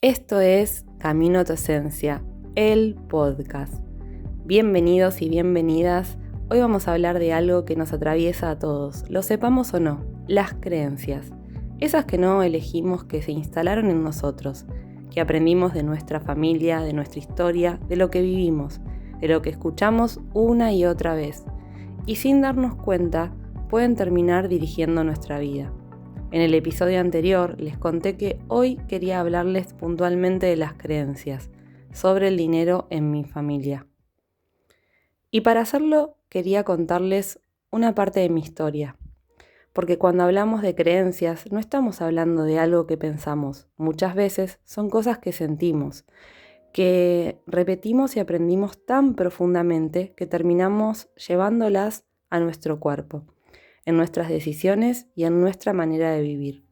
Esto es Camino a tu Esencia, el podcast. Bienvenidos y bienvenidas. Hoy vamos a hablar de algo que nos atraviesa a todos, lo sepamos o no, las creencias. Esas que no elegimos, que se instalaron en nosotros, que aprendimos de nuestra familia, de nuestra historia, de lo que vivimos, de lo que escuchamos una y otra vez. Y sin darnos cuenta, pueden terminar dirigiendo nuestra vida. En el episodio anterior les conté que hoy quería hablarles puntualmente de las creencias sobre el dinero en mi familia. Y para hacerlo quería contarles una parte de mi historia, porque cuando hablamos de creencias no estamos hablando de algo que pensamos, muchas veces son cosas que sentimos, que repetimos y aprendimos tan profundamente que terminamos llevándolas a nuestro cuerpo, en nuestras decisiones y en nuestra manera de vivir.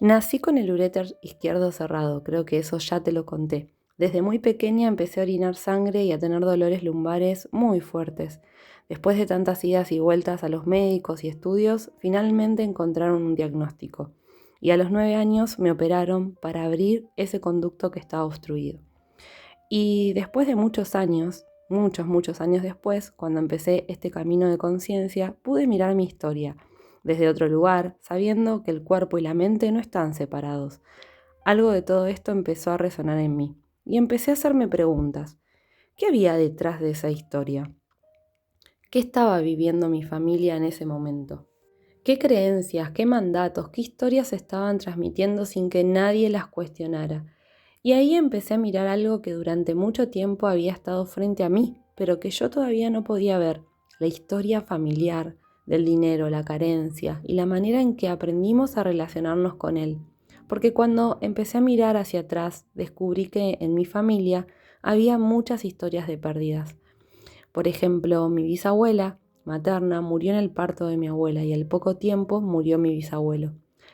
Nací con el uréter izquierdo cerrado, creo que eso ya te lo conté. Desde muy pequeña empecé a orinar sangre y a tener dolores lumbares muy fuertes. Después de tantas idas y vueltas a los médicos y estudios, finalmente encontraron un diagnóstico. Y a los 9 años me operaron para abrir ese conducto que estaba obstruido. Y después de muchos años después, cuando empecé este camino de conciencia, pude mirar mi historia desde otro lugar, sabiendo que el cuerpo y la mente no están separados. Algo de todo esto empezó a resonar en mí y empecé a hacerme preguntas. ¿Qué había detrás de esa historia? ¿Qué estaba viviendo mi familia en ese momento? ¿Qué creencias, qué mandatos, qué historias se estaban transmitiendo sin que nadie las cuestionara? Y ahí empecé a mirar algo que durante mucho tiempo había estado frente a mí, pero que yo todavía no podía ver: la historia familiar, del dinero, la carencia y la manera en que aprendimos a relacionarnos con él. Porque cuando empecé a mirar hacia atrás, descubrí que en mi familia había muchas historias de pérdidas. Por ejemplo, mi bisabuela materna murió en el parto de mi abuela y al poco tiempo murió mi bisabuelo.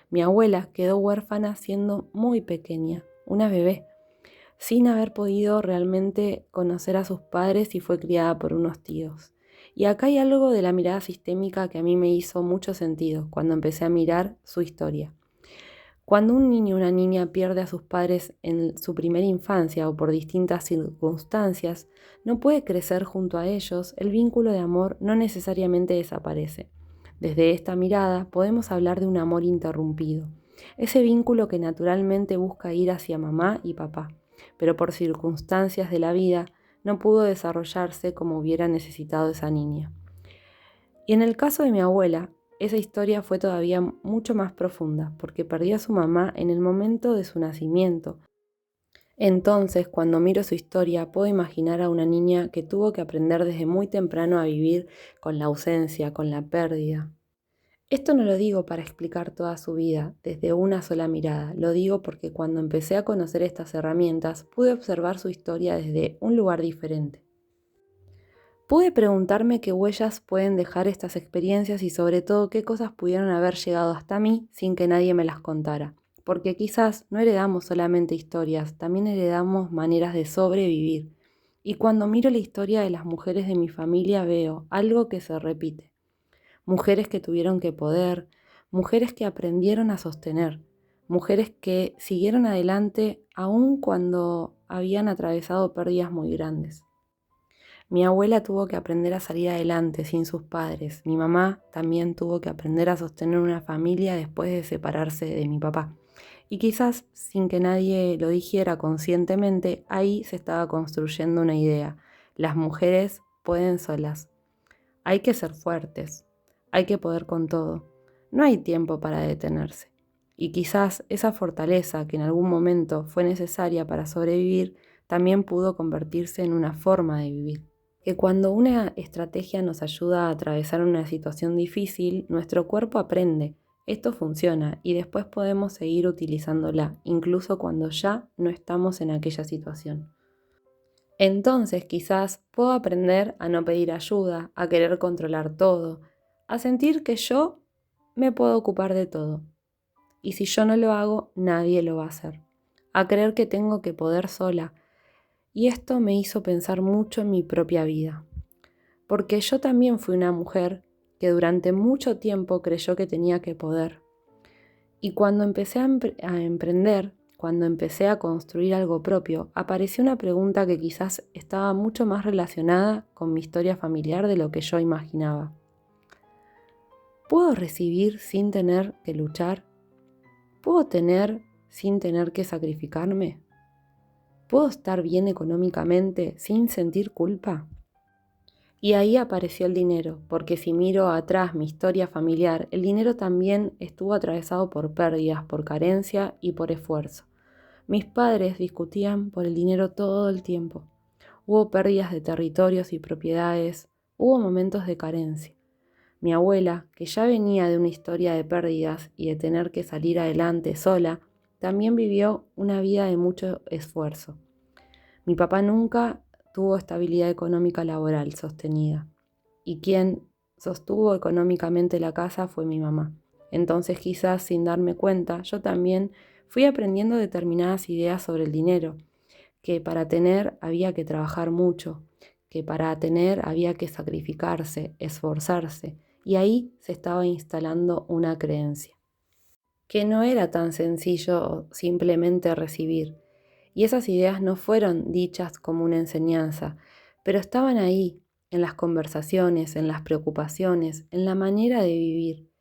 Mi abuela quedó huérfana siendo muy pequeña, una bebé, sin haber podido realmente conocer a sus padres y fue criada por unos tíos. Y acá hay algo de la mirada sistémica que a mí me hizo mucho sentido cuando empecé a mirar su historia. Cuando un niño o una niña pierde a sus padres en su primera infancia o por distintas circunstancias, no puede crecer junto a ellos, el vínculo de amor no necesariamente desaparece. Desde esta mirada podemos hablar de un amor interrumpido, ese vínculo que naturalmente busca ir hacia mamá y papá, pero por circunstancias de la vida no pudo desarrollarse como hubiera necesitado esa niña. Y en el caso de mi abuela, esa historia fue todavía mucho más profunda, porque perdió a su mamá en el momento de su nacimiento. Entonces, cuando miro su historia, puedo imaginar a una niña que tuvo que aprender desde muy temprano a vivir con la ausencia, con la pérdida. Esto no lo digo para explicar toda su vida desde una sola mirada, lo digo porque cuando empecé a conocer estas herramientas, pude observar su historia desde un lugar diferente. Pude preguntarme qué huellas pueden dejar estas experiencias y sobre todo qué cosas pudieron haber llegado hasta mí sin que nadie me las contara. Porque quizás no heredamos solamente historias, también heredamos maneras de sobrevivir. Y cuando miro la historia de las mujeres de mi familia veo algo que se repite. Mujeres que tuvieron que poder, mujeres que aprendieron a sostener, mujeres que siguieron adelante aun cuando habían atravesado pérdidas muy grandes. Mi abuela tuvo que aprender a salir adelante sin sus padres. Mi mamá también tuvo que aprender a sostener una familia después de separarse de mi papá. Y quizás, sin que nadie lo dijera conscientemente, ahí se estaba construyendo una idea. Las mujeres pueden solas. Hay que ser fuertes. Hay que poder con todo. No hay tiempo para detenerse. Y quizás esa fortaleza que en algún momento fue necesaria para sobrevivir, también pudo convertirse en una forma de vivir. Que cuando una estrategia nos ayuda a atravesar una situación difícil, nuestro cuerpo aprende, esto funciona y después podemos seguir utilizándola, incluso cuando ya no estamos en aquella situación. Entonces quizás puedo aprender a no pedir ayuda, a querer controlar todo, a sentir que yo me puedo ocupar de todo. Y si yo no lo hago, nadie lo va a hacer. A creer que tengo que poder sola. Y esto me hizo pensar mucho en mi propia vida. Porque yo también fui una mujer que durante mucho tiempo creyó que tenía que poder. Y cuando empecé a emprender, cuando empecé a construir algo propio, apareció una pregunta que quizás estaba mucho más relacionada con mi historia familiar de lo que yo imaginaba. ¿Puedo recibir sin tener que luchar? ¿Puedo tener sin tener que sacrificarme? ¿Puedo estar bien económicamente sin sentir culpa? Y ahí apareció el dinero, porque si miro atrás mi historia familiar, el dinero también estuvo atravesado por pérdidas, por carencia y por esfuerzo. Mis padres discutían por el dinero todo el tiempo. Hubo pérdidas de territorios y propiedades, hubo momentos de carencia. Mi abuela, que ya venía de una historia de pérdidas y de tener que salir adelante sola, también vivió una vida de mucho esfuerzo. Mi papá nunca tuvo estabilidad económica laboral sostenida, y quien sostuvo económicamente la casa fue mi mamá. Entonces, quizás sin darme cuenta, yo también fui aprendiendo determinadas ideas sobre el dinero, que para tener había que trabajar mucho, que para tener había que sacrificarse, esforzarse, y ahí se estaba instalando una creencia, que no era tan sencillo simplemente recibir. Y esas ideas no fueron dichas como una enseñanza, pero estaban ahí, en las conversaciones, en las preocupaciones, en la manera de vivir.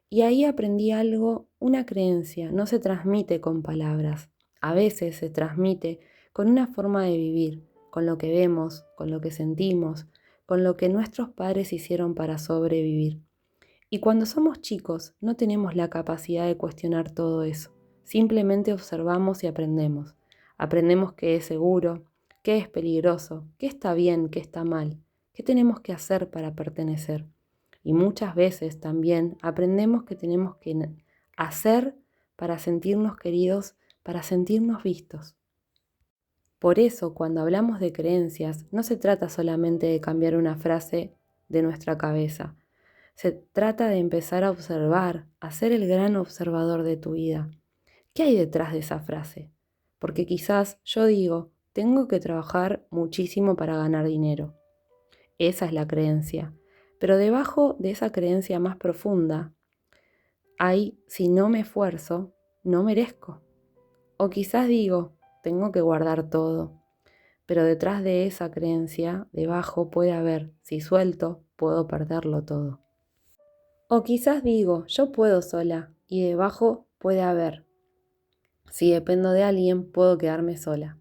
Y ahí aprendí algo, una creencia, no se transmite con palabras. A veces se transmite con una forma de vivir, con lo que vemos, con lo que sentimos, con lo que nuestros padres hicieron para sobrevivir. Y cuando somos chicos no tenemos la capacidad de cuestionar todo eso. Simplemente observamos y aprendemos. Aprendemos qué es seguro, qué es peligroso, qué está bien, qué está mal, qué tenemos que hacer para pertenecer. Y muchas veces también aprendemos que tenemos que hacer para sentirnos queridos, para sentirnos vistos. Por eso, cuando hablamos de creencias, no se trata solamente de cambiar una frase de nuestra cabeza. Se trata de empezar a observar, a ser el gran observador de tu vida. ¿Qué hay detrás de esa frase? Porque quizás yo digo, tengo que trabajar muchísimo para ganar dinero. Esa es la creencia. Pero debajo de esa creencia más profunda hay, si no me esfuerzo, no merezco. O quizás digo, tengo que guardar todo. Pero detrás de esa creencia, debajo puede haber, si suelto, puedo perderlo todo. O quizás digo, yo puedo sola, y debajo puede haber, si dependo de alguien, puedo quedarme sola.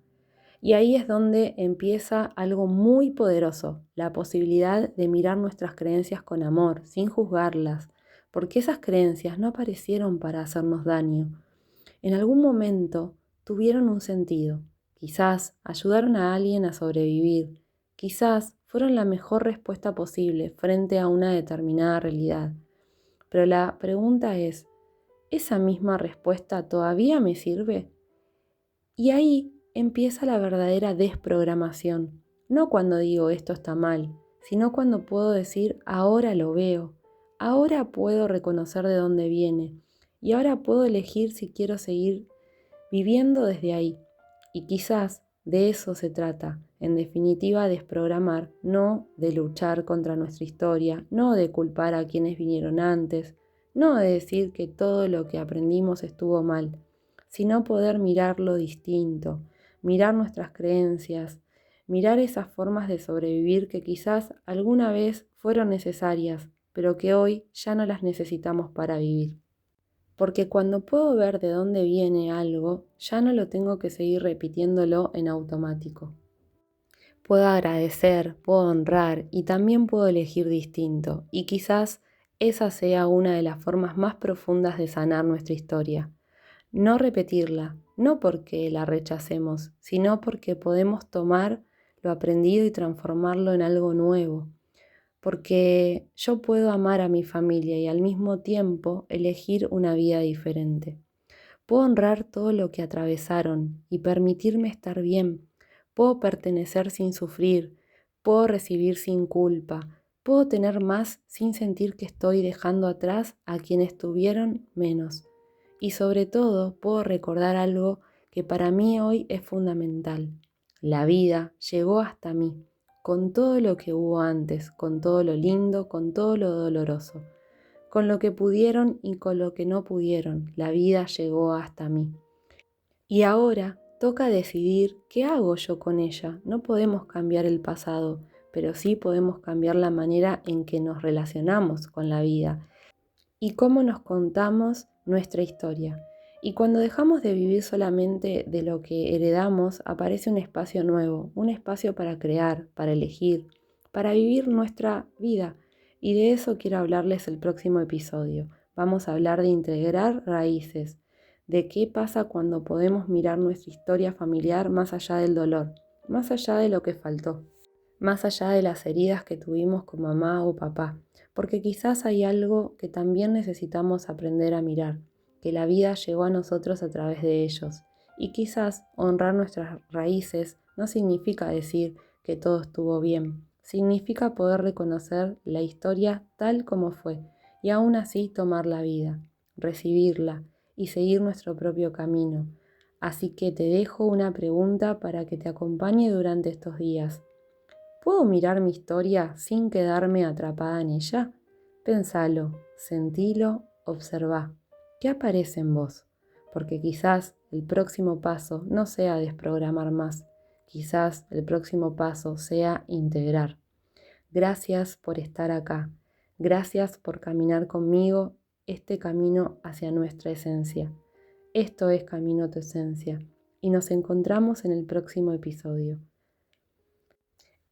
Y ahí es donde empieza algo muy poderoso, la posibilidad de mirar nuestras creencias con amor, sin juzgarlas, porque esas creencias no aparecieron para hacernos daño. En algún momento tuvieron un sentido. Quizás ayudaron a alguien a sobrevivir. Quizás fueron la mejor respuesta posible frente a una determinada realidad. Pero la pregunta es, ¿esa misma respuesta todavía me sirve? Y ahí empieza la verdadera desprogramación. No cuando digo esto está mal, sino cuando puedo decir ahora lo veo, ahora puedo reconocer de dónde viene y ahora puedo elegir si quiero seguir viviendo desde ahí. Y quizás de eso se trata, en definitiva desprogramar, no de luchar contra nuestra historia, no de culpar a quienes vinieron antes, no de decir que todo lo que aprendimos estuvo mal, sino poder mirarlo distinto, mirar nuestras creencias, mirar esas formas de sobrevivir que quizás alguna vez fueron necesarias, pero que hoy ya no las necesitamos para vivir. Porque cuando puedo ver de dónde viene algo, ya no lo tengo que seguir repitiéndolo en automático. Puedo agradecer, puedo honrar y también puedo elegir distinto. Y quizás esa sea una de las formas más profundas de sanar nuestra historia. No repetirla, no porque la rechacemos, sino porque podemos tomar lo aprendido y transformarlo en algo nuevo. Porque yo puedo amar a mi familia y al mismo tiempo elegir una vida diferente. Puedo honrar todo lo que atravesaron y permitirme estar bien. Puedo pertenecer sin sufrir, puedo recibir sin culpa, puedo tener más sin sentir que estoy dejando atrás a quienes tuvieron menos. Y sobre todo puedo recordar algo que para mí hoy es fundamental. La vida llegó hasta mí, con todo lo que hubo antes, con todo lo lindo, con todo lo doloroso, con lo que pudieron y con lo que no pudieron. La vida llegó hasta mí. Y ahora toca decidir qué hago yo con ella. No podemos cambiar el pasado, pero sí podemos cambiar la manera en que nos relacionamos con la vida y cómo nos contamos nuestra historia. Y cuando dejamos de vivir solamente de lo que heredamos, aparece un espacio nuevo, un espacio para crear, para elegir, para vivir nuestra vida. Y de eso quiero hablarles el próximo episodio. Vamos a hablar de integrar raíces, de qué pasa cuando podemos mirar nuestra historia familiar más allá del dolor, más allá de lo que faltó, más allá de las heridas que tuvimos con mamá o papá, porque quizás hay algo que también necesitamos aprender a mirar, que la vida llegó a nosotros a través de ellos, y quizás honrar nuestras raíces no significa decir que todo estuvo bien, significa poder reconocer la historia tal como fue, y aún así tomar la vida, recibirla y seguir nuestro propio camino. Así que te dejo una pregunta para que te acompañe durante estos días. ¿Puedo mirar mi historia sin quedarme atrapada en ella? Pensalo, sentilo, observá. ¿Qué aparece en vos? Porque quizás el próximo paso no sea desprogramar más, quizás el próximo paso sea integrar. Gracias por estar acá. Gracias por caminar conmigo este camino hacia nuestra esencia. Esto es Camino a tu Esencia y nos encontramos en el próximo episodio.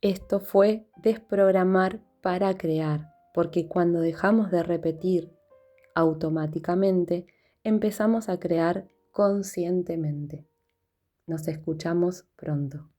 Esto fue desprogramar para crear, porque cuando dejamos de repetir automáticamente, empezamos a crear conscientemente. Nos escuchamos pronto.